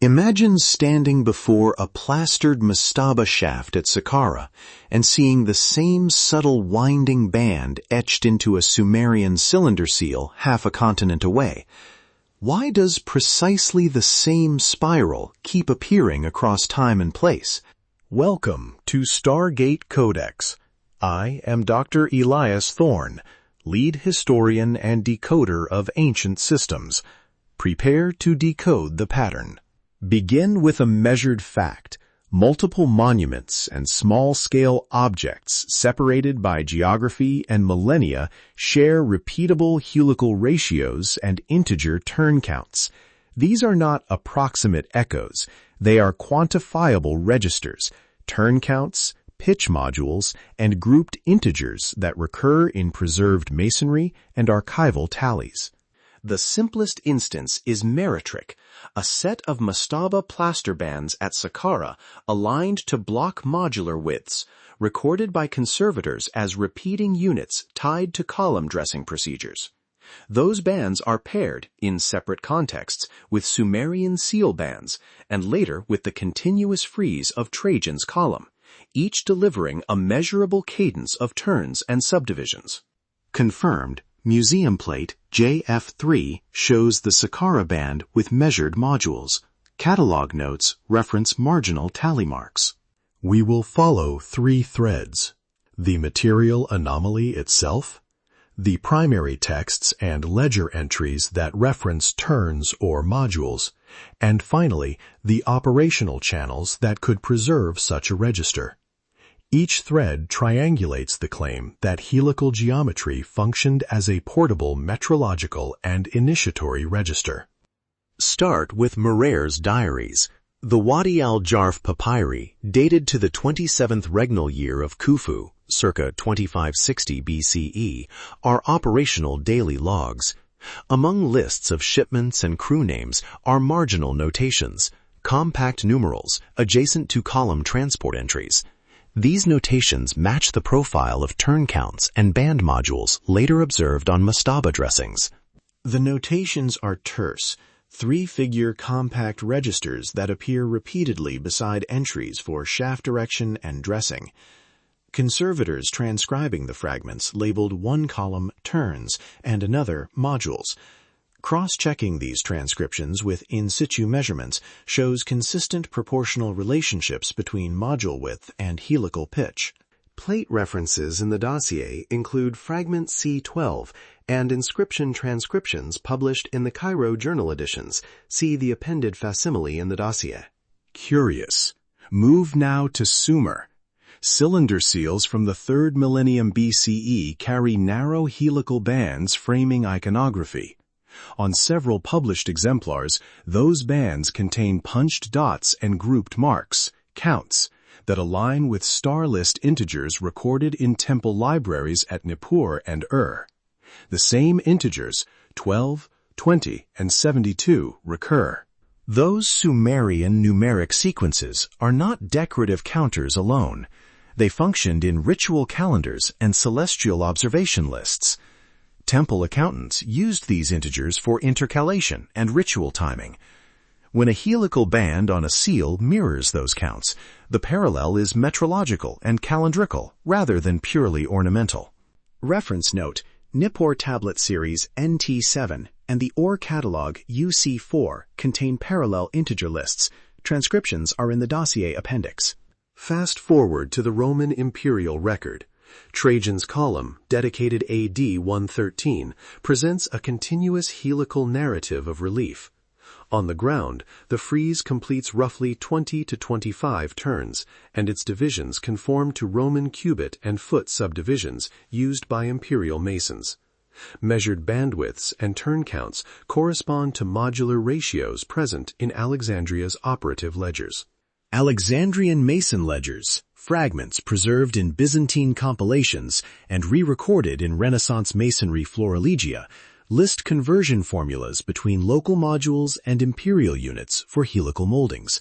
Imagine standing before a plastered mastaba shaft at Saqqara and seeing the same subtle winding band etched into a Sumerian cylinder seal half a continent away. Why does precisely the same spiral keep appearing across time and place? Welcome to Stargate Codex. I am Dr. Elias Thorn, lead historian and decoder of ancient systems. Prepare to decode the pattern. Begin with a measured fact. Multiple monuments and small-scale objects separated by geography and millennia share repeatable helical ratios and integer turn counts. These are not approximate echoes. They are quantifiable registers, turn counts, pitch modules, and grouped integers that recur in preserved masonry and archival tallies. The simplest instance is meretric, a set of mastaba plaster bands at Saqqara aligned to block modular widths, recorded by conservators as repeating units tied to column dressing procedures. Those bands are paired, in separate contexts, with Sumerian seal bands, and later with the continuous frieze of Trajan's column, each delivering a measurable cadence of turns and subdivisions. Confirmed, Museum Plate JF3 shows the Saqqara band with measured modules. Catalog notes reference marginal tally marks. We will follow 3 threads: the material anomaly itself, the primary texts and ledger entries that reference turns or modules, and finally, the operational channels that could preserve such a register. Each thread triangulates the claim that helical geometry functioned as a portable metrological and initiatory register. Start with Merer's diaries. The Wadi al-Jarf papyri, dated to the 27th regnal year of Khufu, circa 2560 BCE, are operational daily logs. Among lists of shipments and crew names are marginal notations, compact numerals adjacent to column transport entries. These notations match the profile of turn counts and band modules later observed on mastaba dressings. The notations are terse, 3-figure compact registers that appear repeatedly beside entries for shaft direction and dressing. Conservators transcribing the fragments labeled one column turns and another modules. Cross-checking these transcriptions with in-situ measurements shows consistent proportional relationships between module width and helical pitch. Plate references in the dossier include fragment C12 and inscription transcriptions published in the Cairo Journal editions. See the appended facsimile in the dossier. Curious. Move now to Sumer. Cylinder seals from the 3rd millennium BCE carry narrow helical bands framing iconography. On several published exemplars, those bands contain punched dots and grouped marks, counts, that align with star list integers recorded in temple libraries at Nippur and The same integers, 12, 20, and 72, recur. Those Sumerian numeric sequences are not decorative counters alone. They functioned in ritual calendars and celestial observation lists. Temple accountants used these integers for intercalation and ritual timing. When a helical band on a seal mirrors those counts, the parallel is metrological and calendrical rather than purely ornamental. Reference note: Nippur Tablet Series NT7 and the Ore Catalog UC4 contain parallel integer lists. Transcriptions are in the dossier appendix. Fast forward to the Roman imperial record. Trajan's column, dedicated AD 113, presents a continuous helical narrative of relief. On the ground, the frieze completes roughly 20 to 25 turns, and its divisions conform to Roman cubit and foot subdivisions used by imperial masons. Measured bandwidths and turn counts correspond to modular ratios present in Alexandria's operative ledgers. Alexandrian mason ledgers, fragments preserved in Byzantine compilations and re-recorded in Renaissance masonry florilegia, list conversion formulas between local modules and imperial units for helical moldings.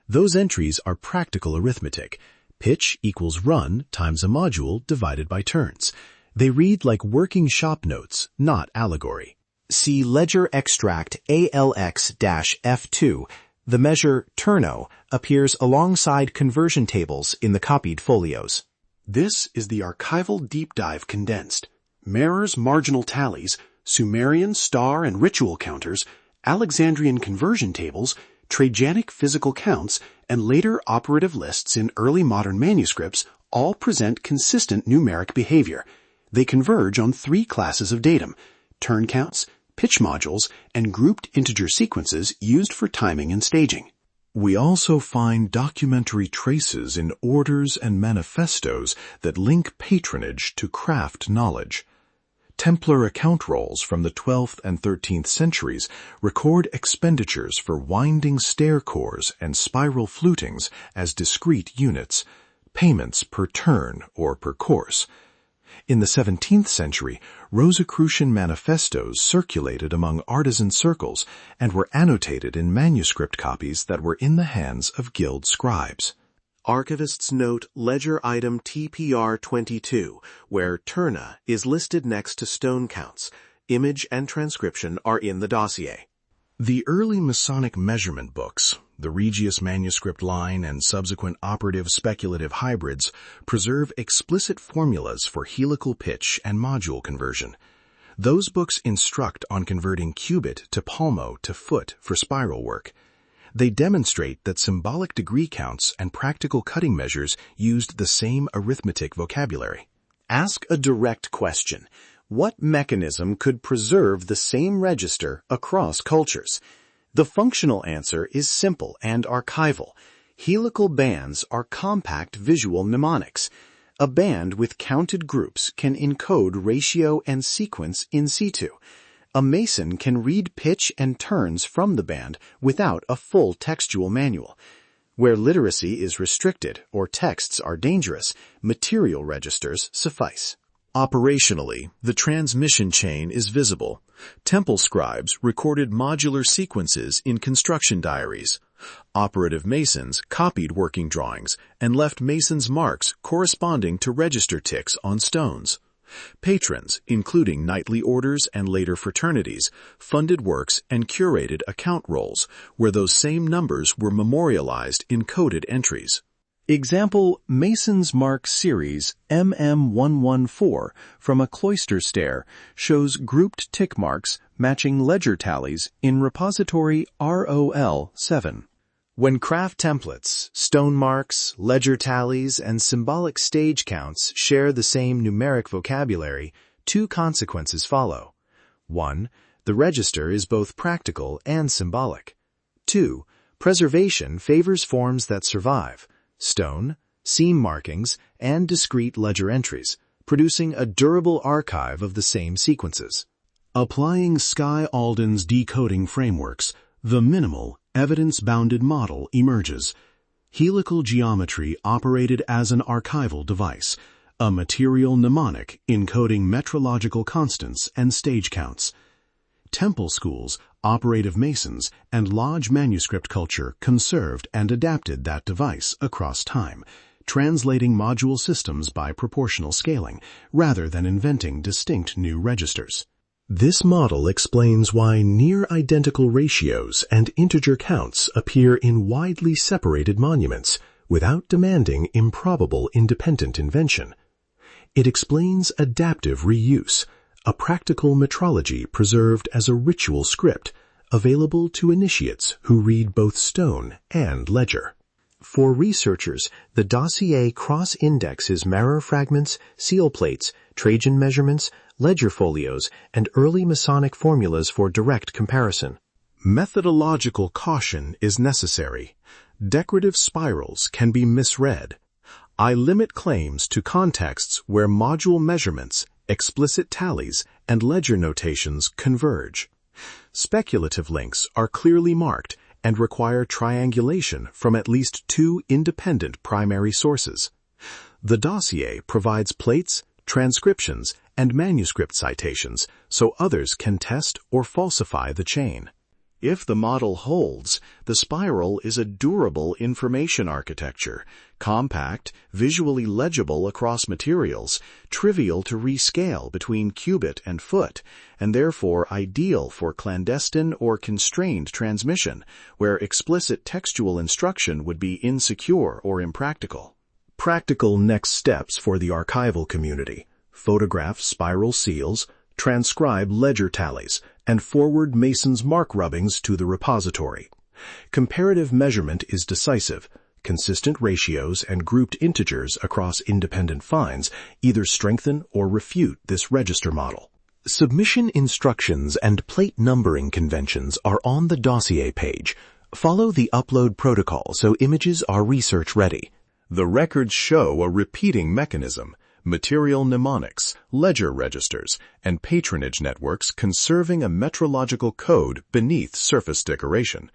Those entries are practical arithmetic. Pitch equals run times a module divided by turns. They read like working shop notes, not allegory. See Ledger Extract ALX-F2, The measure turno appears alongside conversion tables in the copied folios. This is the archival deep dive condensed. Mirrors marginal tallies, Sumerian star and ritual counters, Alexandrian conversion tables, Trajanic physical counts, and later operative lists in early modern manuscripts all present consistent numeric behavior. They converge on three classes of datum: turn counts, pitch modules, and grouped integer sequences used for timing and staging. We also find documentary traces in orders and manifestos that link patronage to craft knowledge. Templar account rolls from the 12th and 13th centuries record expenditures for winding stair cores and spiral flutings as discrete units, payments per turn or per course. In the 17th century, Rosicrucian manifestos circulated among artisan circles and were annotated in manuscript copies that were in the hands of guild scribes. Archivists note ledger item TPR 22, where turna is listed next to stone counts. Image and transcription are in the dossier. The early Masonic measurement books, the Regius manuscript line and subsequent operative speculative hybrids, preserve explicit formulas for helical pitch and module conversion. Those books instruct on converting cubit to palmo to foot for spiral work. They demonstrate that symbolic degree counts and practical cutting measures used the same arithmetic vocabulary. Ask a direct question. What mechanism could preserve the same register across cultures? The functional answer is simple and archival. Helical bands are compact visual mnemonics. A band with counted groups can encode ratio and sequence in situ. A mason can read pitch and turns from the band without a full textual manual. Where literacy is restricted or texts are dangerous, material registers suffice. Operationally, the transmission chain is visible. Temple scribes recorded modular sequences in construction diaries. Operative masons copied working drawings and left masons' marks corresponding to register ticks on stones. Patrons, including knightly orders and later fraternities, funded works and curated account rolls, where those same numbers were memorialized in coded entries. Example, Mason's Mark Series MM114 from a cloister stair shows grouped tick marks matching ledger tallies in repository ROL7. When craft templates, stone marks, ledger tallies, and symbolic stage counts share the same numeric vocabulary, two consequences follow. 1. The register is both practical and symbolic. 2. Preservation favors forms that survive: stone, seam markings, and discrete ledger entries, producing a durable archive of the same sequences. Applying Skye Alden's decoding frameworks, the minimal, evidence-bounded model emerges. Helical geometry operated as an archival device, a material mnemonic encoding metrological constants and stage counts. Temple schools, operative masons, and lodge manuscript culture conserved and adapted that device across time, translating module systems by proportional scaling, rather than inventing distinct new registers. This model explains why near-identical ratios and integer counts appear in widely separated monuments without demanding improbable independent invention. It explains adaptive reuse, a practical metrology preserved as a ritual script, available to initiates who read both stone and ledger. For researchers, the dossier cross-indexes mirror fragments, seal plates, Trajan measurements, ledger folios, and early Masonic formulas for direct comparison. Methodological caution is necessary. Decorative spirals can be misread. I limit claims to contexts where module measurements, explicit tallies, and ledger notations converge. Speculative links are clearly marked and require triangulation from at least two independent primary sources. The dossier provides plates, transcriptions, and manuscript citations so others can test or falsify the chain. If the model holds, the spiral is a durable information architecture, compact, visually legible across materials, trivial to rescale between cubit and foot, and therefore ideal for clandestine or constrained transmission, where explicit textual instruction would be insecure or impractical. Practical next steps for the archival community: photograph spiral seals, transcribe ledger tallies, and forward Mason's mark rubbings to the repository. Comparative measurement is decisive. Consistent ratios and grouped integers across independent finds either strengthen or refute this register model. Submission instructions and plate numbering conventions are on the dossier page. Follow the upload protocol so images are research-ready. The records show a repeating mechanism: material mnemonics, ledger registers, and patronage networks conserving a metrological code beneath surface decoration.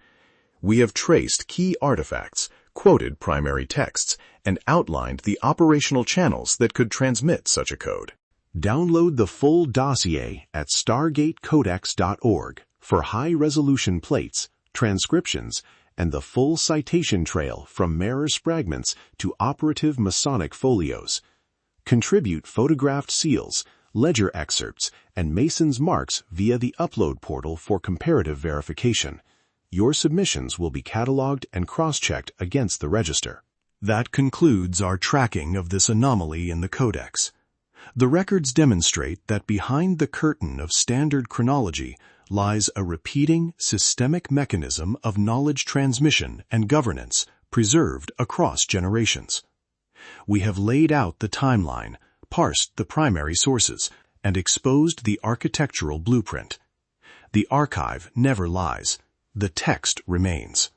We have traced key artifacts, quoted primary texts, and outlined the operational channels that could transmit such a code. Download the full dossier at stargatecodex.org for high-resolution plates, transcriptions, and the full citation trail from Merer's fragments to operative Masonic folios. Contribute photographed seals, ledger excerpts, and Mason's marks via the upload portal for comparative verification. Your submissions will be cataloged and cross-checked against the register. That concludes our tracking of this anomaly in the Codex. The records demonstrate that behind the curtain of standard chronology lies a repeating, systemic mechanism of knowledge transmission and governance preserved across generations. We have laid out the timeline, parsed the primary sources, and exposed the architectural blueprint. The archive never lies. The text remains.